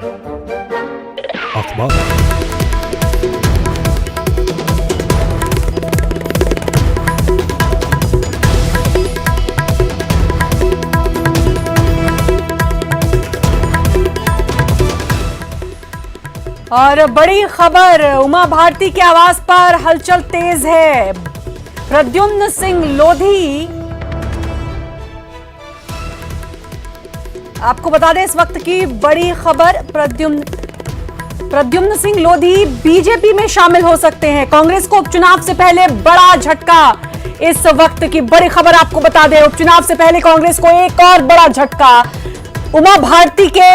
अखबार और बड़ी खबर, उमा भारती के आवास पर हलचल तेज है। प्रद्युम्न सिंह लोधी, आपको बता दें इस वक्त की बड़ी खबर, प्रद्युम्न सिंह लोधी बीजेपी में शामिल हो सकते हैं। कांग्रेस को उपचुनाव से पहले बड़ा झटका। इस वक्त की बड़ी खबर आपको बता दें, उपचुनाव से पहले कांग्रेस को एक और बड़ा झटका। उमा भारती के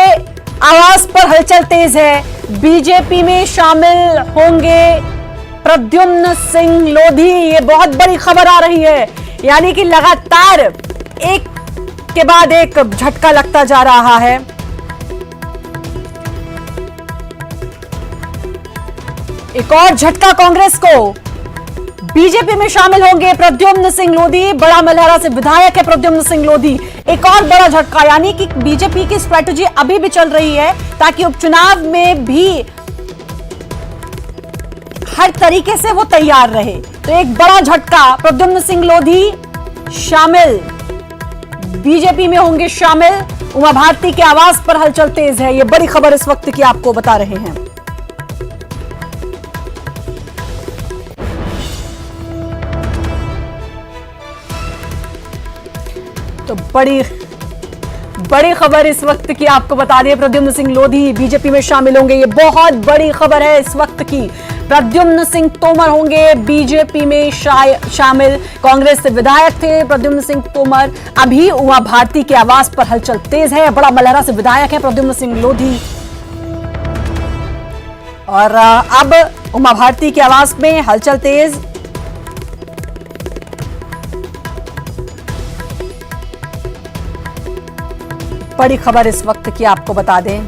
आवास पर हलचल तेज है। बीजेपी में शामिल होंगे प्रद्युम्न सिंह लोधी, ये बहुत बड़ी खबर आ रही है। यानी कि लगातार एक के बाद एक झटका लगता जा रहा है। एक और झटका कांग्रेस को, बीजेपी में शामिल होंगे प्रद्युम्न सिंह लोधी। बड़ा मलहरा से विधायक है प्रद्युम्न सिंह लोधी। एक और बड़ा झटका, यानी कि बीजेपी की स्ट्रेटजी अभी भी चल रही है ताकि उपचुनाव में भी हर तरीके से वो तैयार रहे। तो एक बड़ा झटका, प्रद्युम्न सिंह लोधी शामिल, बीजेपी में होंगे शामिल। उमा भारती के आवास पर हलचल तेज है। ये बड़ी खबर इस वक्त की आपको बता रहे हैं। तो बड़ी खबर इस वक्त की आपको बता दें, प्रद्युम्न सिंह लोधी बीजेपी में शामिल होंगे। ये बहुत बड़ी खबर है इस वक्त की। प्रद्युम्न सिंह तोमर होंगे बीजेपी में शामिल। कांग्रेस से विधायक थे प्रद्युम्न सिंह तोमर, अभी उमा भारती के आवास पर हलचल तेज है। बड़ा मलहरा से विधायक है प्रद्युम्न सिंह लोधी और अब उमा भारती के आवास में हलचल तेज। बड़ी खबर इस वक्त की आपको बता दें,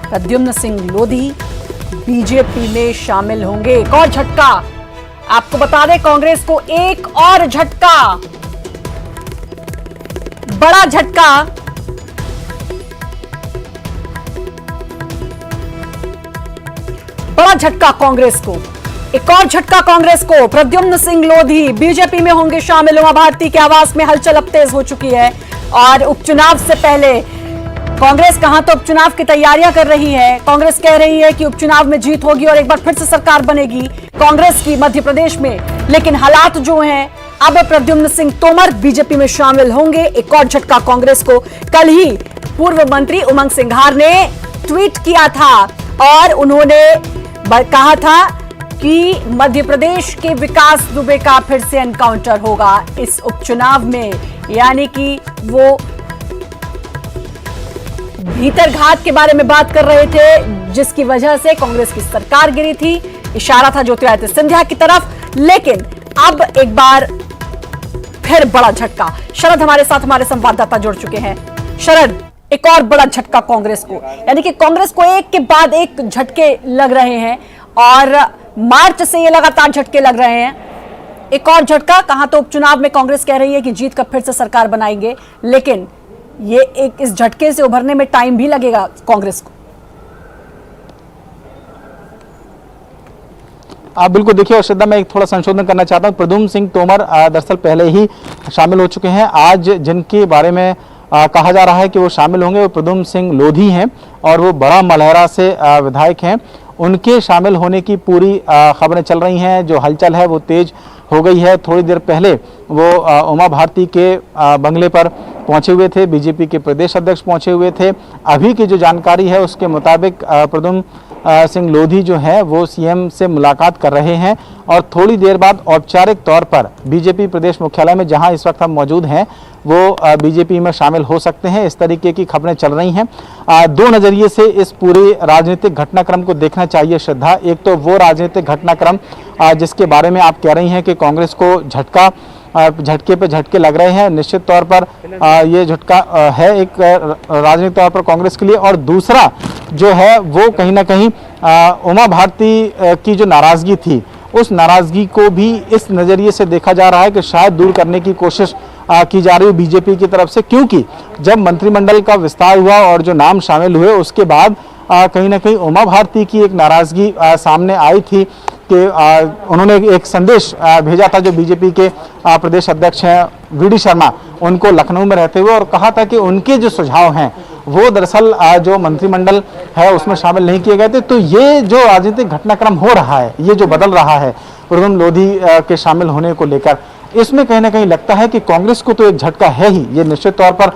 प्रद्युम्न सिंह लोधी बीजेपी में शामिल होंगे। एक और झटका आपको बता दें, कांग्रेस को एक और झटका, बड़ा झटका। बड़ा झटका कांग्रेस को, एक और झटका कांग्रेस को। प्रद्युम्न सिंह लोधी बीजेपी में होंगे शामिल। उमा भारती के आवास में हलचल अब तेज हो चुकी है और उपचुनाव से पहले कांग्रेस कहां तो उपचुनाव की तैयारियां कर रही है। कांग्रेस कह रही है कि उपचुनाव में जीत होगी और एक बार फिर से सरकार बनेगी कांग्रेस की मध्य प्रदेश में। लेकिन हालात जो हैं, अब प्रद्युम्न सिंह तोमर बीजेपी में शामिल होंगे। एक और झटका कांग्रेस को। कल ही पूर्व मंत्री उमंग सिंघार ने ट्वीट किया था और उन्होंने कहा था कि मध्य प्रदेश के विकास दुबे का फिर से एनकाउंटर होगा इस उपचुनाव में। यानी कि वो भीतरघात के बारे में बात कर रहे थे, जिसकी वजह से कांग्रेस की सरकार गिरी थी। इशारा था ज्योतिरादित्य सिंधिया की तरफ। लेकिन अब एक बार फिर बड़ा झटका। शरद हमारे साथ, हमारे संवाददाता जुड़ चुके हैं। शरद, एक और बड़ा झटका कांग्रेस को, यानी कि कांग्रेस को एक के बाद एक झटके लग रहे हैं और मार्च से ये लगातार झटके लग रहे हैं। एक और झटका, कहां तो उपचुनाव में कांग्रेस कह रही है कि जीत कर फिर से सरकार बनाएंगे, लेकिन ये एक इस झटके से उभरने में टाइम भी लगेगा कांग्रेस को। आप बिल्कुल देखिए, और श्रद्धा मैं एक थोड़ा संशोधन करना चाहता हूं। प्रद्युम्न सिंह तोमर दरअसल पहले ही शामिल हो चुके हैं। आज जिनके बारे में कहा जा रहा है कि वो शामिल होंगे वो प्रद्युम्न सिंह लोधी हैं और वो बड़ा मलहरा से विधायक हैं। उनके शामिल होने की पूरी खबरें चल रही हैं। जो हलचल है वो तेज हो गई है। थोड़ी देर पहले वो उमा भारती के बंगले पर पहुंचे हुए थे, बीजेपी के प्रदेश अध्यक्ष पहुंचे हुए थे। अभी की जो जानकारी है उसके मुताबिक प्रद्युम्न सिंह लोधी जो है वो सीएम से मुलाकात कर रहे हैं और थोड़ी देर बाद औपचारिक तौर पर बीजेपी प्रदेश मुख्यालय में, जहां इस वक्त हम मौजूद हैं, वो बीजेपी में शामिल हो सकते हैं। इस तरीके की खबरें चल रही हैं। दो नज़रिए से इस पूरे राजनीतिक घटनाक्रम को देखना चाहिए श्रद्धा। एक तो वो राजनीतिक घटनाक्रम जिसके बारे में आप कह रही हैं कि कांग्रेस को झटके पे झटके लग रहे हैं। निश्चित तौर पर ये झटका है एक राजनीतिक तौर पर कांग्रेस के लिए। और दूसरा जो है वो कहीं ना कहीं उमा भारती की जो नाराजगी थी, उस नाराजगी को भी इस नज़रिए से देखा जा रहा है कि शायद दूर करने की कोशिश की जा रही है बीजेपी की तरफ से, क्योंकि जब मंत्रिमंडल का विस्तार हुआ और जो नाम शामिल हुए उसके बाद कहीं ना कहीं उमा भारती की एक नाराजगी सामने आई थी कि उन्होंने एक संदेश भेजा था जो बीजेपी के प्रदेश अध्यक्ष हैं वीडी शर्मा, उनको लखनऊ में रहते हुए, और कहा था कि उनके जो सुझाव हैं वो दरअसल जो मंत्रिमंडल है उसमें शामिल नहीं किए गए थे। तो ये जो राजनीतिक घटनाक्रम हो रहा है, ये जो बदल रहा है प्रद्युम्न लोधी के शामिल होने को लेकर, इसमें कहीं ना कहीं लगता है कि कांग्रेस को तो एक झटका है ही। ये निश्चित तौर पर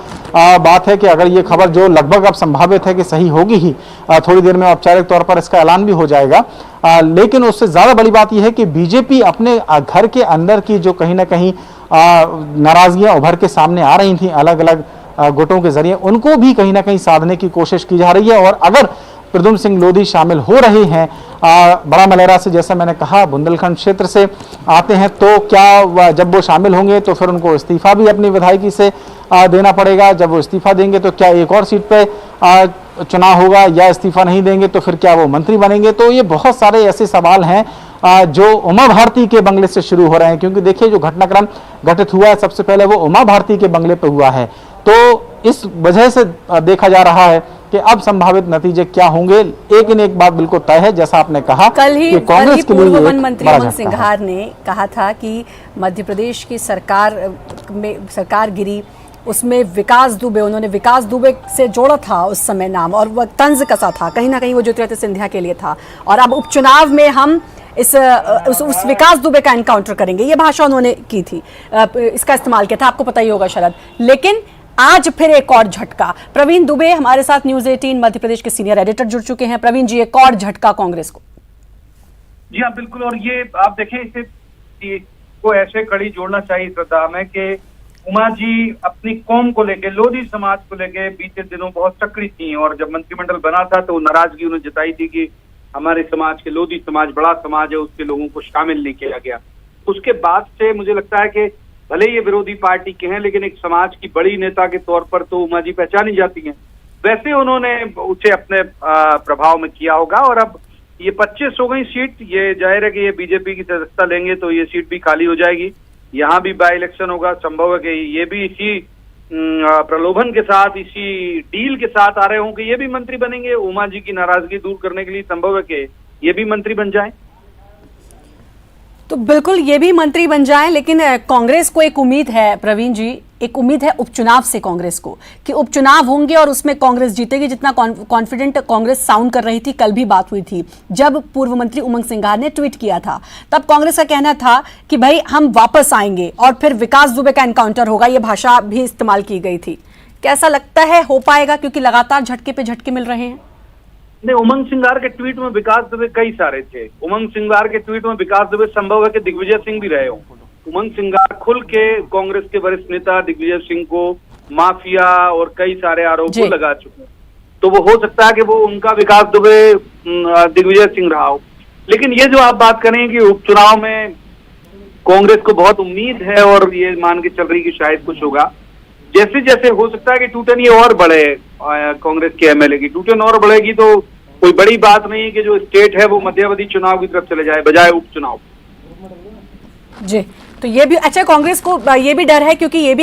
बात है कि अगर ये खबर जो लगभग अब संभावित है कि सही होगी ही, थोड़ी देर में औपचारिक तौर पर इसका ऐलान भी हो जाएगा, लेकिन उससे ज्यादा बड़ी बात यह है कि बीजेपी अपने घर के अंदर की जो कहीं ना कहीं नाराजगियां उभर के सामने आ रही थी अलग अलग गुटों के जरिए, उनको भी कहीं ना कहीं साधने की कोशिश की जा रही है। और अगर प्रद्युम्न सिंह लोधी शामिल हो रहे हैं बड़ा मलेरा से, जैसा मैंने कहा बुंदेलखंड क्षेत्र से आते हैं, तो क्या जब वो शामिल होंगे तो फिर उनको इस्तीफा भी अपनी विधायकी से देना पड़ेगा? जब वो इस्तीफा देंगे तो क्या एक और सीट पे चुनाव होगा, या इस्तीफा नहीं देंगे तो फिर क्या वो मंत्री बनेंगे? तो ये बहुत सारे ऐसे सवाल हैं जो उमा भारती के बंगले से शुरू हो रहे हैं, क्योंकि देखिए जो घटनाक्रम घटित हुआ है सबसे पहले वो उमा भारती के बंगले पे हुआ है। तो इस वजह से देखा जा रहा है कि अब संभावित नतीजे क्या होंगे। एक बात बिल्कुल तय है, जैसा आपने कहा, कल ही पूर्व वन मंत्री उमंग है। सिंघार ने कहा था कि मध्य प्रदेश की सरकार गिरी, उसमें विकास दुबे, उन्होंने विकास दुबे से जोड़ा था उस समय नाम, और वह तंज कसा था, कहीं ना कहीं वो ज्योतिरादित्य सिंधिया के लिए था, और अब उपचुनाव में हम उस विकास दुबे का एनकाउंटर करेंगे, ये भाषा उन्होंने की थी, इसका इस्तेमाल किया था, आपको पता ही होगा शरद। लेकिन आज फिर एक और झटका। प्रवीण दुबे हमारे साथ न्यूज 18 मध्य प्रदेश के सीनियर एडिटर जुड़ चुके हैं। प्रवीण जी, एक और झटका कांग्रेस को। जी हाँ, बिल्कुल। और ये आप देखें, इसे को ऐसे कड़ी जोड़ना चाहिए श्रद्धा में कि उमा जी अपनी कौम को लेके, लोधी समाज को लेके बीते दिनों बहुत सक्रिय थी, और जब मंत्रिमंडल बना था तो नाराजगी उन्होंने जताई थी कि हमारे समाज के, लोधी समाज बड़ा समाज है, उसके लोगों को शामिल नहीं किया गया। उसके बाद से मुझे लगता है कि भले ये विरोधी पार्टी के हैं, लेकिन एक समाज की बड़ी नेता के तौर पर तो उमा जी पहचानी जाती हैं। वैसे उन्होंने उसे अपने प्रभाव में किया होगा, और अब ये 25 हो गई सीट, ये जाहिर है कि ये बीजेपी की सदस्यता लेंगे तो ये सीट भी खाली हो जाएगी। यहाँ भी बाई इलेक्शन होगा, संभव है कि ये भी इसी प्रलोभन के साथ, इसी डील के साथ आ रहे हों कि ये भी मंत्री बनेंगे। उमा जी की नाराजगी दूर करने के लिए संभव है कि ये भी मंत्री बन जाएं। तो बिल्कुल ये भी मंत्री बन जाएं, लेकिन कांग्रेस को एक उम्मीद है प्रवीण जी, एक उम्मीद है उपचुनाव से कांग्रेस को, कि उपचुनाव होंगे और उसमें कांग्रेस जीतेगी, जितना कॉन्फिडेंट कांग्रेस साउंड कर रही थी। कल भी बात हुई थी जब पूर्व मंत्री उमंग सिंघार ने ट्वीट किया था, तब कांग्रेस का कहना था कि भाई हम वापस आएंगे और फिर विकास दुबे का एनकाउंटर होगा, ये भाषा भी इस्तेमाल की गई थी। कैसा लगता है हो पाएगा, क्योंकि लगातार झटके पे झटके मिल रहे हैं? नहीं, उमंग सिंघार के ट्वीट में विकास दुबे कई सारे थे। उमंग सिंघार के ट्वीट में विकास दुबे संभव है कि दिग्विजय सिंह भी रहे हों। उमंग सिंघार खुल के कांग्रेस के वरिष्ठ नेता दिग्विजय सिंह को माफिया और कई सारे आरोपों लगा चुके हैं, तो वो हो सकता है कि वो उनका विकास दुबे दिग्विजय सिंह रहा हो। लेकिन ये जो आप बात करें कि उपचुनाव में कांग्रेस को बहुत उम्मीद है और ये मान के चल रही कि शायद कुछ होगा, जैसे जैसे हो सकता है कि टूटन ये और बढ़े, कांग्रेस के एमएलए की टूटन और बढ़ेगी, तो कोई बड़ी बात नहीं है कि जो स्टेट है वो मध्यावधि चुनाव की तरफ चले जाए बजाय उपचुनाव। जी, तो ये भी अच्छा, कांग्रेस को ये भी डर है, क्योंकि ये भी